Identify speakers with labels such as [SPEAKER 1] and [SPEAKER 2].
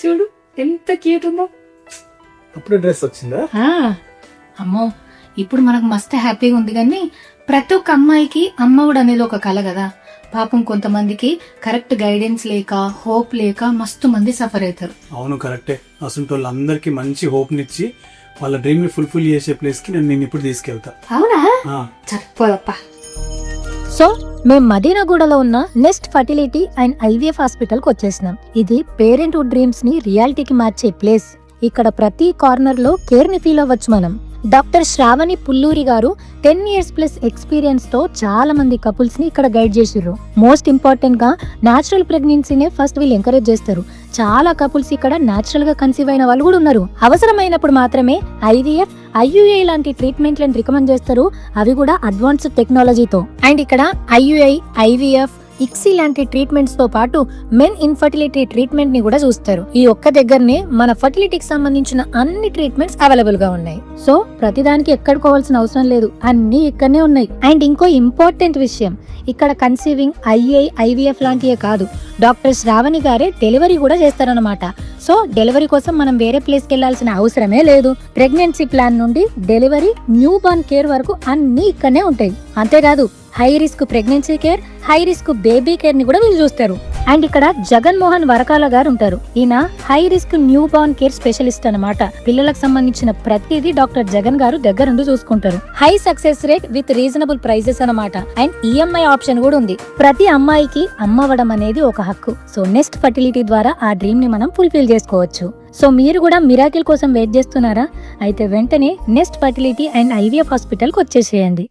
[SPEAKER 1] చూడు ఎంత క్యూట్ ఉందో.
[SPEAKER 2] అప్పుడు డ్రెస్ వచ్చిందా?
[SPEAKER 1] అమ్మో ఇప్పుడు మనకు మస్తు హ్యాపీగా ఉంది, కానీ ప్రతి ఒక్క అమ్మాయికి అమ్మఒడు అనేది ఒక కళ కదా. పాపం కొంతమందికి కరెక్ట్ గైడెన్స్ లేక, హోప్ లేక మస్తు మంది సఫర్ అవుతారు.
[SPEAKER 2] అవును కరెక్టే. అసలు వాళ్ళందరికీ మంచి హోప్ నిచ్చి వాళ్ళ డ్రీమ్ ని ఫుల్ఫిల్ చేసే ప్లేస్ కి నేను ఇప్పుడు తీసుకెళ్తా.
[SPEAKER 1] అవునా? చచ్చిపోదప్ప.
[SPEAKER 3] సో మేము మదీనాగూడలో ఉన్న nest fertility and IVF hospital కి వచ్చేసినాం. ఇది పేరెంట్హుడ్ డ్రీమ్స్ ని రియాలిటీకి మార్చే ప్లేస్. ఇక్కడ ప్రతి కార్నర్ లో కేర్ ని ఫీల్ అవ్వచ్చు మనం. డాక్టర్ శ్రావణి పుల్లూరి గారు 10 years ప్లస్ ఎక్స్పీరియన్స్ తో చాలా మంది కపుల్స్ ని ఇక్కడ గైడ్ చేసిర్రు. మోస్ట్ ఇంపార్టెంట్ గా న్యాచురల్ ప్రెగ్నెన్సీనే ఫస్ట్ వీళ్ళు ఎంకరేజ్ చేస్తారు. చాలా కపుల్స్ ఇక్కడ న్యాచురల్ గా కన్సీవ్ అయిన వాళ్ళు కూడా ఉన్నారు. అవసరమైనప్పుడు మాత్రమే ఐవీఎఫ్, ఐయుఐ లాంటి ట్రీట్మెంట్లను రికమెండ్ చేస్తారు, అవి కూడా అడ్వాన్స్డ్ టెక్నాలజీతో. అండ్ ఇక్కడ ఐయుఐ, ఐవీఎఫ్, ఇక్సీ లాంటి ట్రీట్మెంట్స్ తో పాటు మెన్ ఇన్ఫర్టిలిటీ ట్రీట్మెంట్ ని కూడా చూస్తారు. ఈ ఒక్క దగ్గరనే మన ఫర్టిలిటీకి సంబంధించిన అన్ని ట్రీట్మెంట్స్ అవైలబుల్ గా ఉన్నాయి. సో ప్రతిదానికి ఎక్కడికోవాల్సిన అవసరం లేదు, అన్ని ఇక్కడనే ఉన్నాయి. అండ్ ఇంకో ఇంపార్టెంట్ విషయం, ఇక్కడ కన్సీవింగ్, ఐఏ, ఐవీఎఫ్ లాంటివే కాదు, డాక్టర్ శ్రావణి గారే డెలివరీ కూడా చేస్తారన్నమాట. సో డెలివరీ కోసం మనం వేరే ప్లేస్ కి వెళ్లాల్సిన అవసరమే లేదు. ప్రెగ్నెన్సీ ప్లాన్ నుండి డెలివరీ, న్యూ బార్న్ కేర్ వరకు అన్ని ఇక్కడనే ఉంటాయి. అంతేకాదు high risk pregnancy care, high risk baby care ని కూడా వీళ్ళు చూస్తారు. అండ్ ఇక్కడ జగన్మోహన్ వరకాల గారు ఉంటారు. ఈయన high risk new born care specialist అన్నమాట. పిల్లలకు సంబంధించిన ప్రతిదీ డాక్టర్ జగన్ గారు దగ్గరుండి చూసుకుంటారు. High success rate with reasonable prices అన్నమాట. అండ్ ఈఎంఐ ఆప్షన్ కూడా ఉంది. ప్రతి అమ్మాయికి అమ్మవడం అనేది ఒక హక్కు. సో నెస్ట్ ఫర్టిలిటీ ద్వారా ఆ డ్రీమ్ ని మనం ఫుల్ఫిల్ చేసుకోవచ్చు. సో మీరు కూడా మిరాకిల్ కోసం వెయిట్ చేస్తున్నారా? అయితే వెంటనే nest fertility and IVF hospital కి వచ్చేసేయండి.